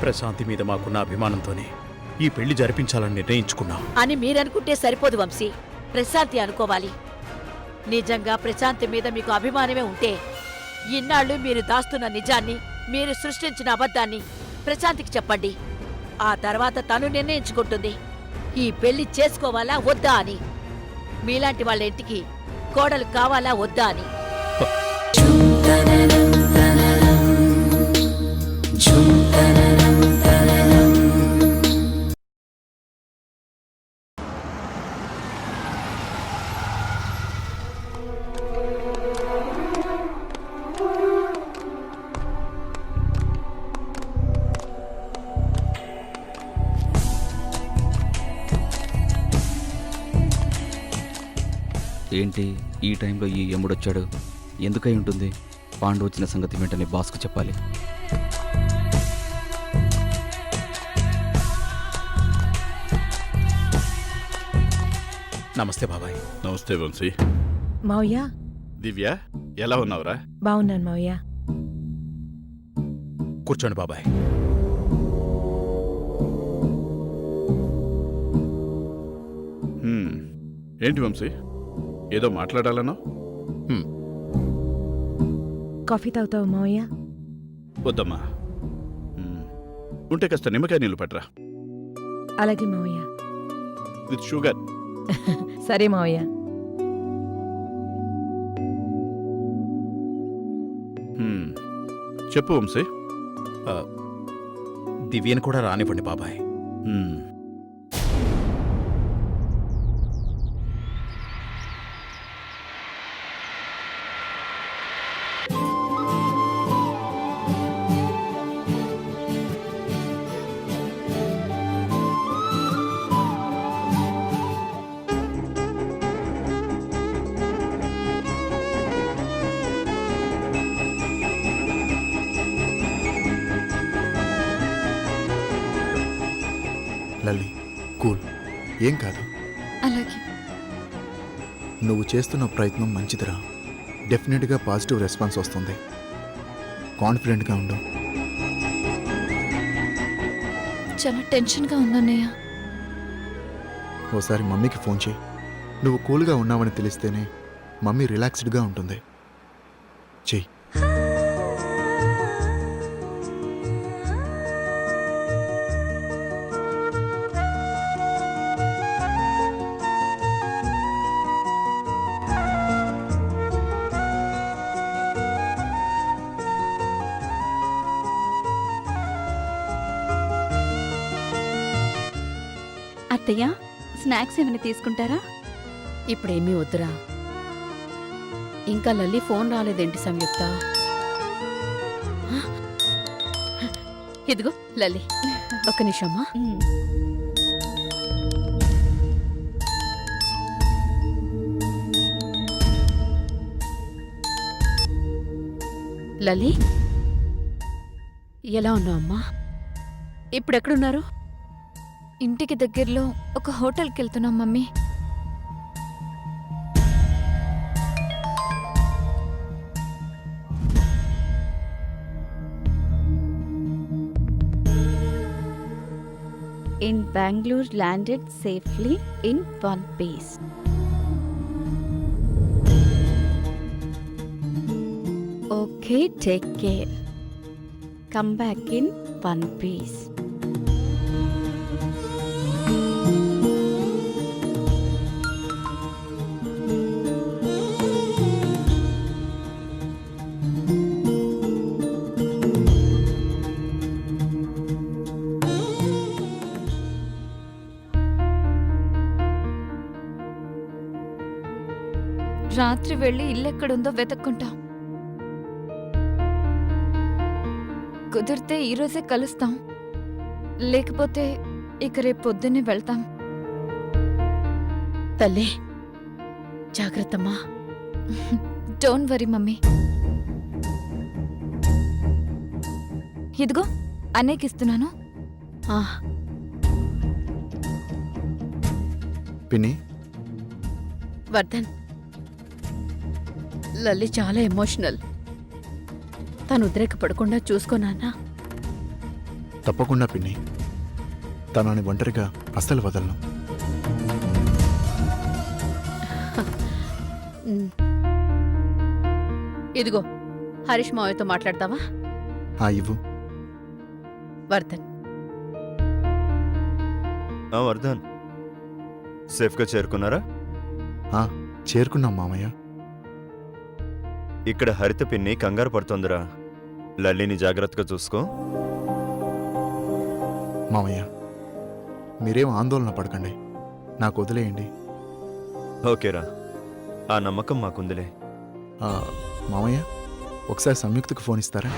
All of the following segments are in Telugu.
ప్రశాంతి మీద మాకున్న అభిమానంతోనే ఈ పెళ్లి జరిపించాలని నిర్ణయించుకున్నాం. అని మీరనుకుంటే సరిపోదు వంశీ, ప్రశాంతి అనుకోవాలి. నిజంగా ప్రశాంతి మీద మీకు అభిమానమే ఉంటే ఇన్నాళ్ళు మీరు దాస్తున్న నిజాన్ని, మీరు సృష్టించిన అబద్ధాన్ని ప్రశాంతికి చెప్పండి. ఆ తర్వాత తను నిర్ణయించుకుంటుంది ఈ పెళ్లి చేసుకోవాలా వద్దా అని. మీలాంటి వాళ్ళ ఇంటికి కోడలు కావాలా వద్దా అని. ఏంటి ఈ టైంలో ఈ యముడొచ్చాడు? ఎందుకై ఉంటుంది? పాండు వచ్చిన సంగతి వెంటనే బాస్కు చెప్పాలి. నమస్తే బాబాయ్. నమస్తే వంశీ. మావయ్య. దివ్య, ఎలా ఉన్నావురా? బాగున్నాను మావయ్య. కూర్చోండి బాబాయ్. ఏంటి వంశీ, ఏదో మాట్లాడాలన్నా? కాఫీ తాగుతావు మావయ్య? వద్దమ్మా. ఉంటే కాస్త నిమ్మకాయ నీళ్ళు పట్రా. అలాగే మావయ్య. With sugar. సరే మావయ్య. చెప్పు వంశీ. దివ్యను కూడా రానివ్వండి బాబాయ్. లల్లి, కూల్, ఏం కాదు. అలాగే. నువ్వు చేస్తున్న ప్రయత్నం మంచిదిరా. డెఫినెట్గా పాజిటివ్ రెస్పాన్స్ వస్తుంది. కాన్ఫిడెంట్గా ఉండు. చాలా టెన్షన్గా ఉందన్నయ్య. ఓసారి మమ్మీకి ఫోన్ చేయి. నువ్వు కూల్గా ఉన్నావని తెలిస్తేనే మమ్మీ రిలాక్స్డ్గా ఉంటుంది. చెయ్యి. అత్తయ్య, స్నాక్స్ ఏమైనా తీసుకుంటారా? ఇప్పుడేమీ వద్దురా. ఇంకా లల్లి ఫోన్ రాలేదేంటి సంయుక్త? ఇదిగో లల్లి, ఒక్క నిమిషమ్మా. లల్లి, ఎలా ఉన్నావు అమ్మా? ఇప్పుడెక్కడున్నారు? ఇంటికి దగ్గరలో ఒక హోటల్కి వెళ్తున్నాం mummy. In Bengaluru landed safely in one piece. Okay, take care. Come back in one piece. రాత్రి వెళ్ళి ఇల్లెక్కడుందో వెతుక్కుంటాం. కుదిరితే ఈరోజే కలుస్తాం, లేకపోతే ఇక రేపు పొద్దున్నే వెళ్తాం. తల్లి జాగ్రత్తమ్మా. Don't worry mummy. ఇదిగో అన్నయ్యకిస్తున్నాను. పిన్ని. వర్ధన్, లల్లి చాలా ఎమోషనల్. తను ఉద్రేకపడకుండా చూసుకో నాన్న. తప్పకుండా పిన్ని. తనని ఒంటరిగా అస్సలు వదలను. ఇదిగో హరీష్ మావయ్యతో మాట్లాడతావా? ఇవ్వు. వర్ధన్, వర్ధన్, సేఫ్గా చేరుకున్నారా? చేరుకున్నాం మామయ్య. ఇక్కడ హరిత పిన్ని కంగారు పడుతోందిరా. లల్లిని జాగ్రత్తగా చూసుకో. మామయ్య మీరేం ఆందోళన పడకండి, నాకు వదిలేయండి. ఓకేరా, ఆ నమ్మకం మాకుందిలే. మామయ్య ఒకసారి సంయుక్తకు ఫోన్ ఇస్తారా?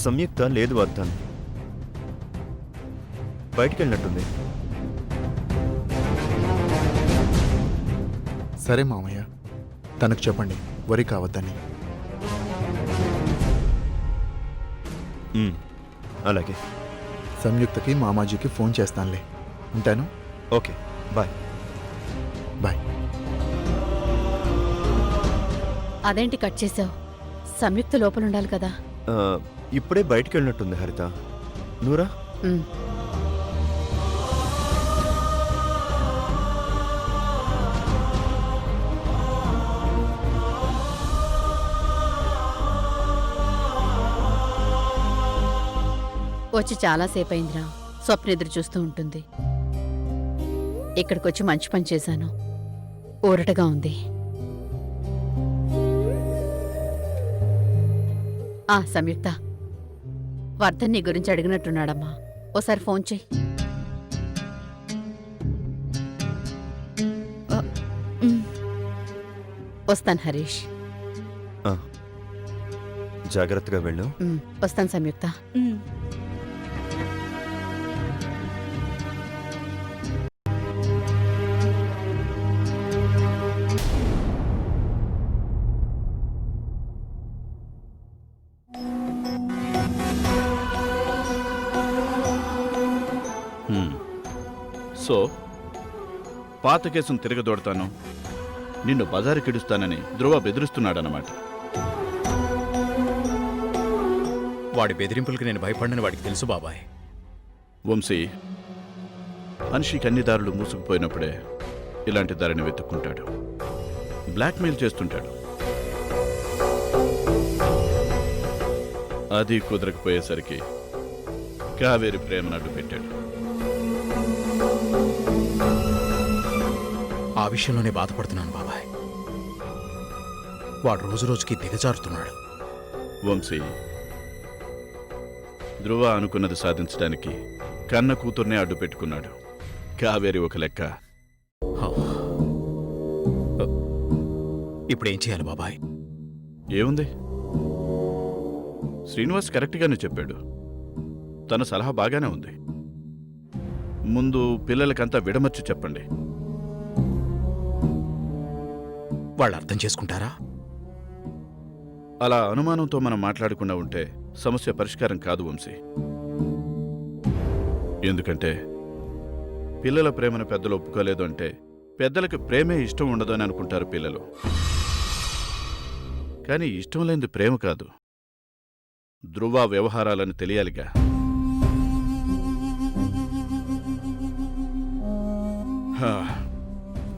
సంయుక్త లేదు వర్ధన్, బయటికి వెళ్ళినట్టుంది. సరే మామయ్య, తనకు చెప్పండి వరి కావద్దని. అలాగే. సంయుక్తకి మామాజీకి ఫోన్ చేస్తానులే. ఉంటాను. Okay, bye. బాయ్. అదేంటి కట్ చేసావు? సంయుక్త లోపలుండాలి కదా. ఇప్పుడే బయటికి వెళ్ళినట్టుంది హరిత. నూరా? ఉమ్. వచ్చి చాలాసేపు అయిందిరా. స్వప్న ఎదురు చూస్తూ ఉంటుంది. ఇక్కడికొచ్చి మంచి పని చేశాను. ఊరటగా ఉంది. సంయుక్త, వర్ధన్ నీ గురించి అడిగినట్టున్నాడమ్మా. ఓసారి ఫోన్ చెయ్యి. వస్తాను హరీష్. జాగ్రత్తగా వెళ్ళు. వస్తాను సంయుక్త. సో పాత కేసును తిరగదోడతాను, నిన్ను బజారుకిడుస్తానని ధ్రువ బెదిరిస్తున్నాడన్నమాట. వాడి బెదిరింపులకి నేను భయపడనని వాడికి తెలుసు బాబాయ్. వంశీ, మనిషికి అన్ని దారులు మూసుకుపోయినప్పుడే ఇలాంటి దారిని వెతుక్కుంటాడు. బ్లాక్మెయిల్ చేస్తుంటాడు. అది కుదరకపోయేసరికి కావేరి ప్రేమను అడ్డు పెట్టాడు. ఆ విషయంలోనే బాధపడుతున్నాను బాబాయ్. వాడు రోజు రోజుకి దిగజారుతున్నాడు. వంశీ, ధ్రువ అనుకున్నది సాధించడానికి కన్న కూతుర్నే అడ్డు పెట్టుకున్నాడు. కావేరి ఒక లెక్క. ఇప్పుడేం చేయాలి బాబాయ్? ఏముంది, శ్రీనివాస్ కరెక్ట్గానే చెప్పాడు. తన సలహా బాగానే ఉంది. ముందు పిల్లలకంతా విడమర్చి చెప్పండి. వాళ్ళు అర్థం చేసుకుంటారా? అలా అనుమానంతో మనం మాట్లాడకుండా ఉంటే సమస్య పరిష్కారం కాదు వంశీ. ఎందుకంటే పిల్లల ప్రేమను పెద్దలు ఒప్పుకోలేదు అంటే పెద్దలకు ప్రేమే ఇష్టం ఉండదు అని అనుకుంటారు పిల్లలు. కానీ ఇష్టం లేనిది ప్రేమ కాదు, ధ్రువ వ్యవహారాలను తెలియాలిగా.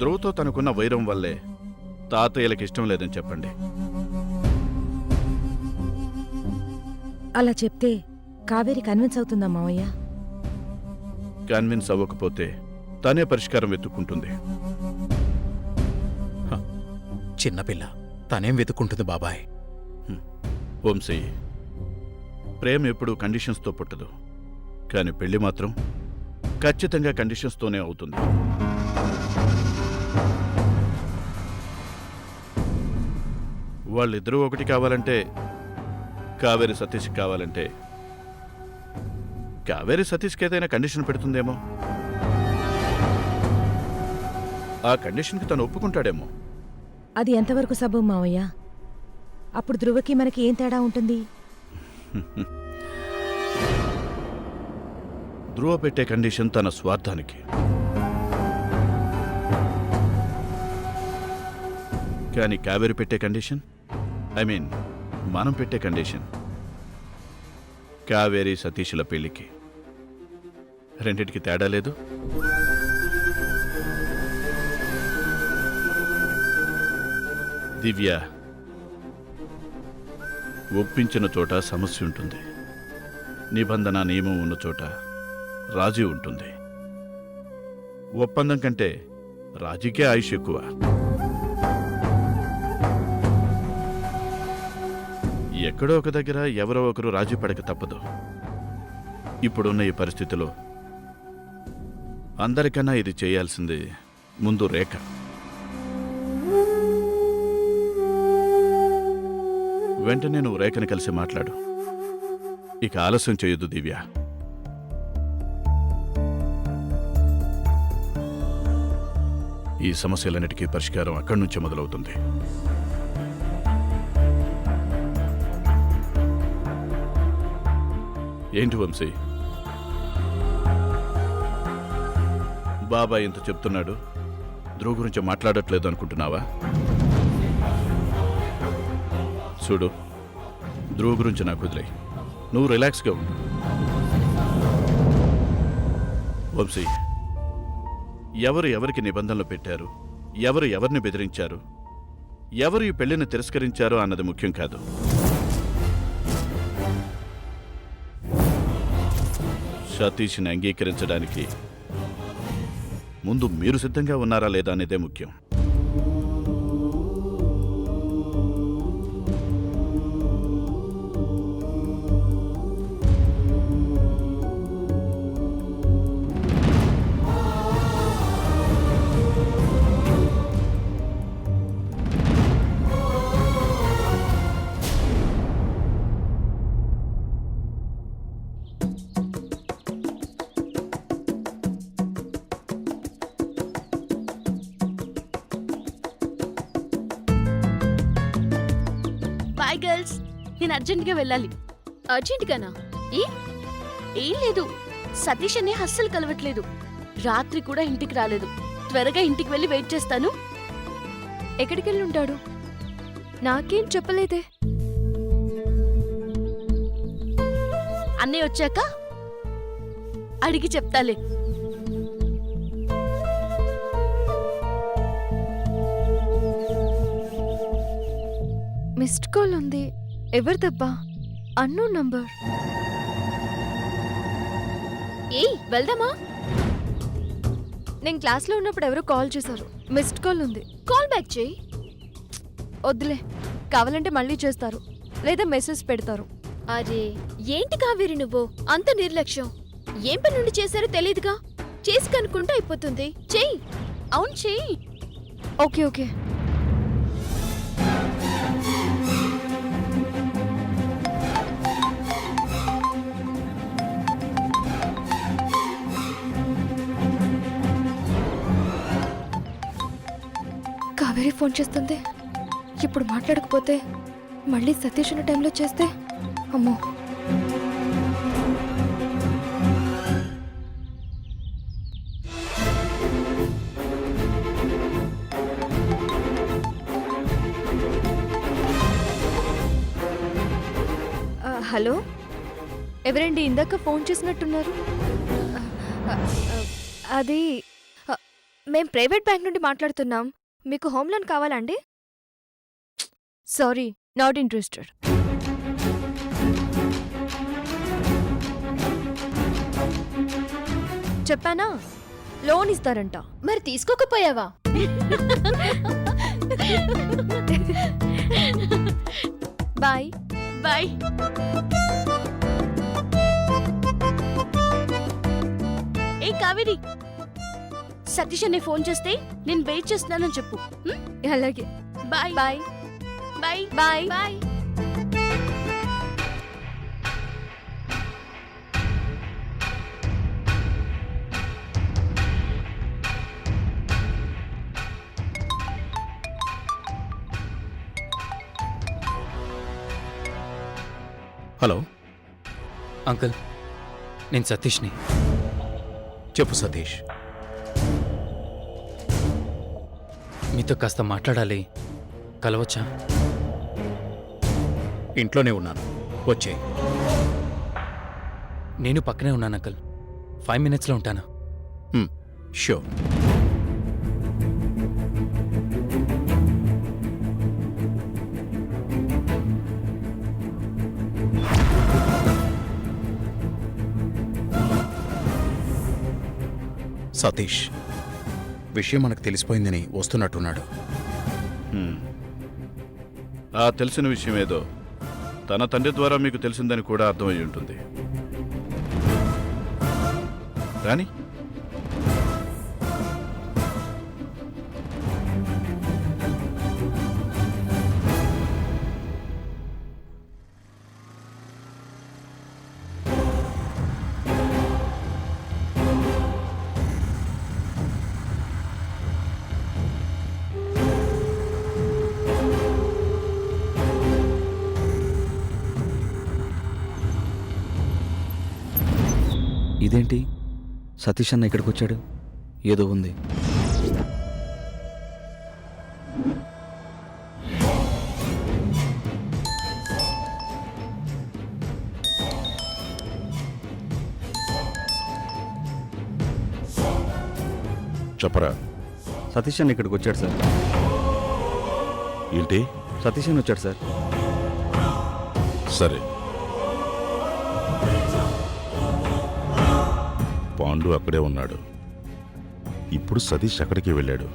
ధ్రువతో తనకున్న వైరం వల్లే తాతయ్యలకు ఇష్టం లేదని చెప్పండి. అలా చెప్తే కావేరి కన్విన్స్ అవుతుందా మావయ్య? కన్విన్స్ అవ్వకపోతే తనే పరిష్కారం వెతుక్కుంటుంది. చిన్నపిల్ల తనేం వెతుక్కుంటుంది బాబాయ్? వంశీ, ప్రేమ ఎప్పుడూ కండిషన్స్తో పుట్టదు. కానీ పెళ్లి మాత్రం ఖచ్చితంగా కండిషన్స్తోనే అవుతుంది. వాళ్ళిద్దరూ ఒకటి కావాలంటే, కావేరి సతీష్ కావాలంటే కావేరి సతీష్కి ఏదైనా కండిషన్ పెడుతుందేమో. ఆ కండిషన్కి తను ఒప్పుకుంటాడేమో. అది ఎంతవరకు సబబు మావయ్య? అప్పుడు ధ్రువకి మనకి ఏం తేడా ఉంటుంది? ధ్రువ పెట్టే కండిషన్ తన స్వార్థానికి. కానీ కావేరి పెట్టే కండిషన్ ఐ మీన్ మనం పెట్టే కండిషన్ కావేరి సతీష్ల పెళ్లికి రెండింటికి తేడా లేదు. దివ్య, ఒప్పించిన చోట సమస్య ఉంటుంది, నిబంధన నియమం ఉన్న చోట రాజీ ఉంటుంది. ఒప్పందం కంటే రాజీకే ఆయుష్ ఎక్కువ. ఎక్కడో ఒక దగ్గర ఎవరో ఒకరు రాజీ పడక తప్పదు. ఇప్పుడున్న ఈ పరిస్థితిలో అందరికన్నా ఇది చేయాల్సింది ముందు రేఖ. వెంటనే నువ్వు రేఖని కలిసి మాట్లాడు. ఇక ఆలస్యం చేయొద్దు దివ్య. ఈ సమస్యలన్నిటికీ పరిష్కారం అక్కడి నుంచే మొదలవుతుంది. ఏంటి వంశీ, బాబాయ్ ఇంత చెప్తున్నాడు, ధ్రువ్ గురించి మాట్లాడట్లేదు అనుకుంటున్నావా? చూడు, ధ్రువ్ గురించి నాకు వదిలే, నువ్వు రిలాక్స్గా ఉండు. వంశీ, ఎవరు ఎవరికి నిబంధనలు పెట్టారు, ఎవరు ఎవరిని బెదిరించారు, ఎవరు ఈ పెళ్లిని తిరస్కరించారో అన్నది ముఖ్యం కాదు. సతీష్ని అంగీకరించడానికి ముందు మీరు సిద్ధంగా ఉన్నారా లేదా అనేదే ముఖ్యం. బాయ్ గర్ల్స్, నేను అర్జెంట్గా వెళ్ళాలి. అర్జెంట్గానా? ఏం లేదు, సతీష్ అనే అస్సలు కలవట్లేదు. రాత్రి కూడా ఇంటికి రాలేదు. త్వరగా ఇంటికి వెళ్ళి వెయిట్ చేస్తాను. ఎక్కడికి వెళ్ళి ఉంటాడు? నాకేం చెప్పలేదే. అన్నయ్య వచ్చాక అడిగి చెప్తాలే. మిస్డ్ కాల్ ఉంది. ఎవరిదబ్బా? Unknown number. వెళ్దామా? నేను క్లాస్లో ఉన్నప్పుడు ఎవరో కాల్ చేశారు. మిస్డ్ కాల్ ఉంది. కాల్ బ్యాక్ చేయి. వద్దులే, కావాలంటే మళ్ళీ చేస్తారు, లేదా మెసేజ్ పెడతారు. అరే ఏంటి కావేరి నువ్వు అంత నిర్లక్ష్యం? ఏం పని నుండి చేశారో తెలీదుగా. చేసి కనుక్కుంటూ అయిపోతుంది. చెయ్యి. అవును చెయ్యి. Okay okay. కావేరి ఫోన్ చేస్తుంది. ఇప్పుడు మాట్లాడకపోతే మళ్ళీ సతీష్ ఉన్న టైంలో చేస్తే అమ్మో. హలో, ఎవరండి? ఇందాక ఫోన్ చేసినట్టున్నారు. అది మేం ప్రైవేట్ బ్యాంక్ నుండి మాట్లాడుతున్నాం. మీకు హోమ్ లోన్ కావాలండి? Sorry, not interested. చెప్పానా, లోన్ ఇస్తారంట. మరి తీసుకోకపోయావా? Bye bye. ఏ కావేరి, సతీష్ అనే ఫోన్ చేస్తే నేను వెయిట్ చేస్తున్నానని చెప్పు. అలాగే. Bye bye bye bye bye. Hello uncle, నేను సతీష్ని. చెప్పు సతీష్. మీతో కాస్త మాట్లాడాలి, కలవచ్చా? ఇంట్లోనే ఉన్నాను, వచ్చే. నేను పక్కనే ఉన్నాను అంకుల్. 5 మినిట్స్లో ఉంటాను. షూర్. సతీష్ విషయం మనకు తెలిసిపోయిందని వస్తున్నట్టున్నాడు. ఆ తెలిసిన విషయం ఏదో తన తండ్రి ద్వారా మీకు తెలిసిందని కూడా అర్థమై ఉంటుంది. రాని ఇదేంటి సతీష్ అన్న ఇక్కడికి వచ్చాడు? ఏదో ఉంది. చెప్పరా. సతీష్ అన్న ఇక్కడికి వచ్చాడు సార్. ఏంటి? సతీష్ అన్న వచ్చాడు సార్. సరే, పాండు అక్కడే ఉన్నాడు. ఇప్పుడు సతీష్ అక్కడికి వెళ్ళాడు.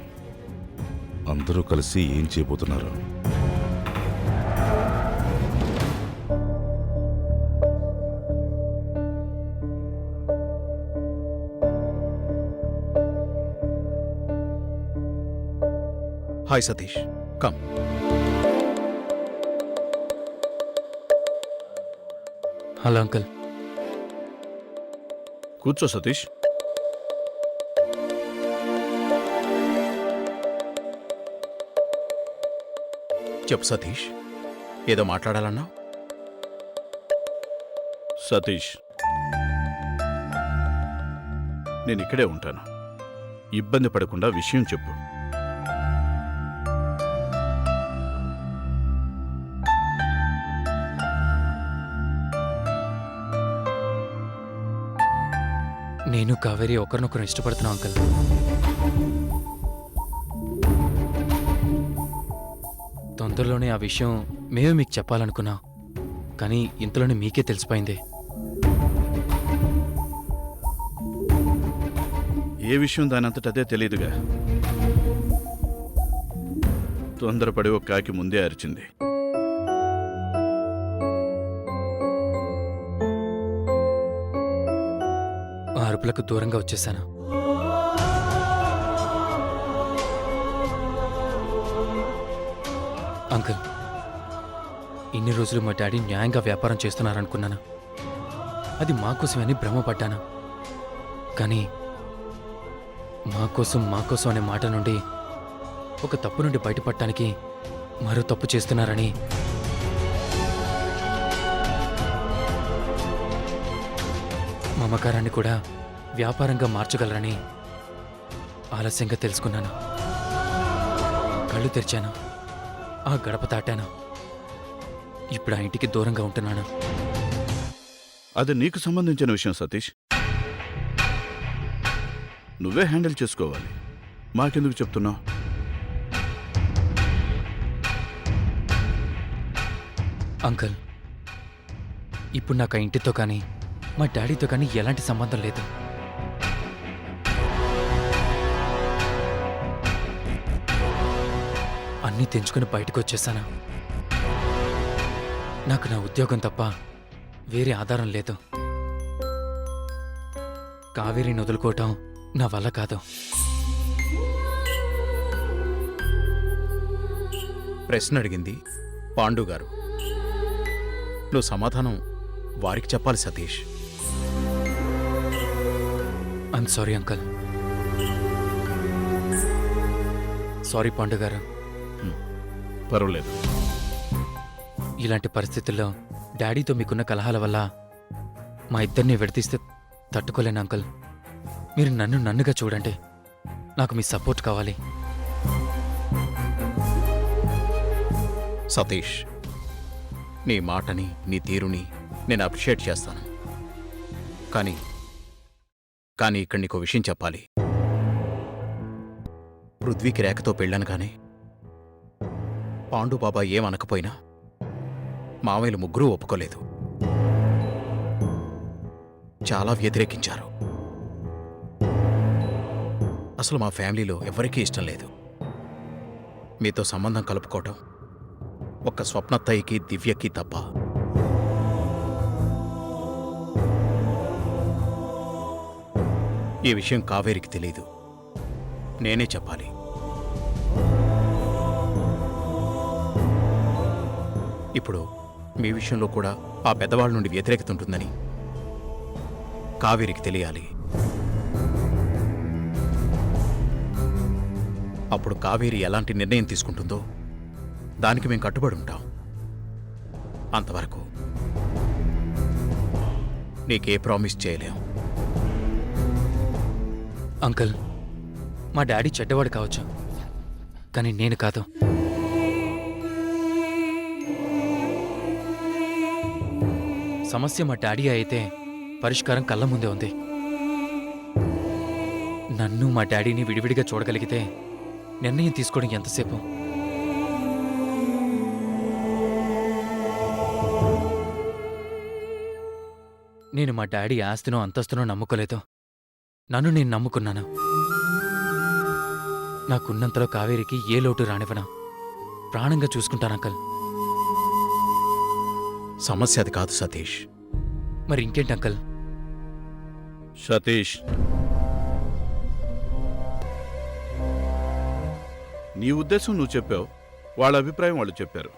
అందరూ కలిసి ఏం చేయబోతున్నారు? Hi Satish, come. Hello uncle. కూర్చో సతీష్. చెప్పు సతీష్, ఏదో మాట్లాడాలన్నావు. సతీష్, నేను ఇక్కడే ఉంటాను. ఇబ్బంది పడకుండా విషయం చెప్పు. నేను కావేరి ఒకరినొకరు ఇష్టపడుతున్నాం అంకుల్. తొందరలోనే ఆ విషయం మేమే మీకు చెప్పాలనుకున్నాం, కానీ ఇంతలోనే మీకే తెలిసిపోయింది. ఏ విషయం దానంతట అదే తెలియదుగా. తొందరపడి ఒక కాకి ముందే అరిచింది. ఆ అరుపులకు దూరంగా వచ్చేసాను. అంకుల్, ఇన్ని రోజులు మా డాడీ న్యాయంగా వ్యాపారం చేస్తున్నారనుకున్నాను. అది మా కోసమని భ్రమపడ్డాను. కానీ మా కోసం అనే మాట నుండి ఒక తప్పు నుండి బయటపడటానికి మరో తప్పు చేస్తున్నారని, మమకారాన్ని కూడా వ్యాపారంగా మార్చగలరని ఆలస్యంగా తెలుసుకున్నాను. కళ్ళు తెరిచాను, ఆ గడప తాటాను. ఇప్పుడు ఆ ఇంటికి దూరంగా ఉంటున్నాను. అది నీకు సంబంధించిన విషయం సతీష్. నువ్వే హ్యాండిల్ చేసుకోవాలి. మాకెందుకు చెప్తున్నావు? అంకుల్, ఇప్పుడు నాకు ఆ ఇంటితో కానీ మా డాడీతో కానీ ఎలాంటి సంబంధం లేదు. అన్నీ తెంచుకుని బయటకు వచ్చేసాను. నాకు నా ఉద్యోగం తప్ప వేరే ఆధారం లేదు. కావేరిని వదులుకోవటం నా వల్ల కాదు. ప్రశ్న అడిగింది పాండు గారు, నువ్వు సమాధానం వారికి చెప్పాలి Satish. I'm sorry uncle. Sorry Pandu గారు. పర్వాలేదు. ఇలాంటి పరిస్థితుల్లో డాడీతో మీకున్న కలహాల వల్ల మా ఇద్దరిని విడదీస్తే తట్టుకోలేను అంకుల్. మీరు నన్నుగా చూడండి. నాకు మీ సపోర్ట్ కావాలి. సతీష్, నీ మాటని నీ తీరుని నేను అప్రిషియేట్ చేస్తాను. కానీ ఇక్కడ నీకో విషయం చెప్పాలి. పృథ్వీకి రేఖతో పెళ్ళనగానే పాండు బాబా ఏమనకపోయినా మామయ్యలు ముగ్గురూ ఒప్పుకోలేదు. చాలా వ్యతిరేకించారు. అసలు మా ఫ్యామిలీలో ఎవరికీ ఇష్టం లేదు మీతో సంబంధం కలుపుకోవటం, ఒక్క స్వప్నత్తయ్యకి దివ్యకి తప్ప. ఈ విషయం కావేరికి తెలీదు, నేనే చెప్పాలి. ఇప్పుడు మీ విషయంలో కూడా ఆ పెద్దవాళ్ళ నుండి వ్యతిరేకత ఉంటుందని కావేరికి తెలియాలి. అప్పుడు కావేరి ఎలాంటి నిర్ణయం తీసుకుంటుందో దానికి మేము కట్టుబడి ఉంటాం. అంతవరకు నీకే ప్రామిస్ చేయలేం. అంకుల్, మా డాడీ చెడ్డవాడు కావచ్చు, కానీ నేను కాదు. సమస్య మా డాడీ అయితే పరిష్కారం కళ్ళ ముందే ఉంది. నన్ను మా డాడీని విడివిడిగా చూడగలిగితే నిర్ణయం తీసుకోవడం ఎంతసేపు? నేను మా డాడీ ఆస్తినో అంతస్తునో నమ్ముకోలేదు, నన్ను నేను నమ్ముకున్నాను. నాకున్నంతలో కావేరికి ఏ లోటు రానివ్వనా, ప్రాణంగా చూసుకుంటాను అంకల్. సమస్య అది కాదు సతీష్. మరి ఇంకేంటి అంకల్? సతీష్, నీ ఉద్దేశం నువ్వు చెప్పావు, వాళ్ళ అభిప్రాయం వాళ్ళు చెప్పారు.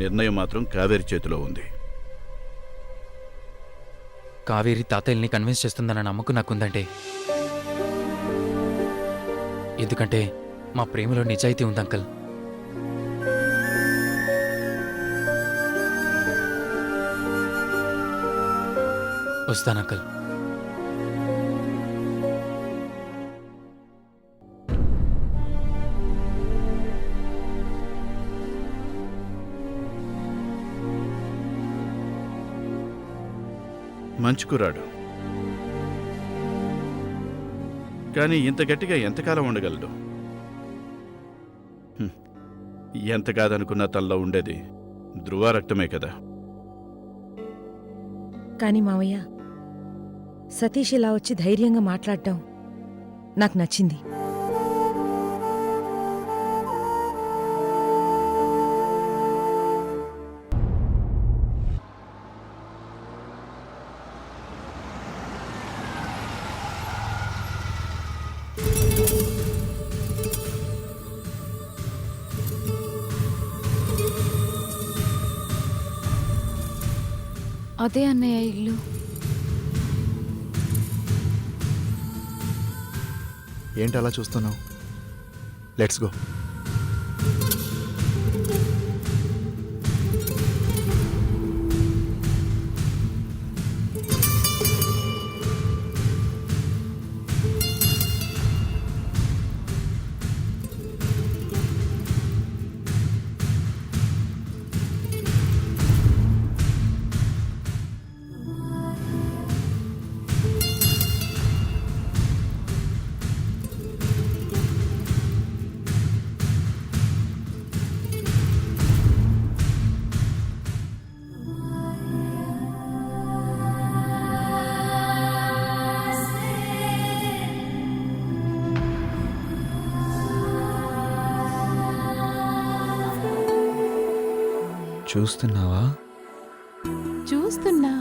నిర్ణయం మాత్రం కావేరి చేతిలో ఉంది. కావేరి తాతయ్యల్ని కన్విన్స్ చేస్తుందన్న నమ్మకం నాకుందంటే, ఎందుకంటే మా ప్రేమలో నిజాయితీ ఉంది అంకల్. వస్తాను అంకల్. మంచి కుర్రాడు, కానీ ఇంత గట్టిగా ఎంతకాలం ఉండగలడు? ఎంత కాదనుకున్న తనలో ఉండేది ధ్రువ రక్తమే కదా. కానీ మావయ్య, సతీష్ ఇలా వచ్చి ధైర్యంగా మాట్లాడటం నాకు నచ్చింది. అదే అన్నయ్య ఇల్లు. ఏంటి అలా చూస్తున్నావు? Let's go. చూస్తున్నావా? చూస్తున్నా.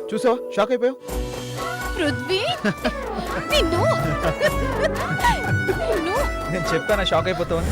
చూసావా, షాక్ అయిపోయావు? పృథ్వీ, నిన్ను నేను చెప్పానా షాక్ అయిపోతావని?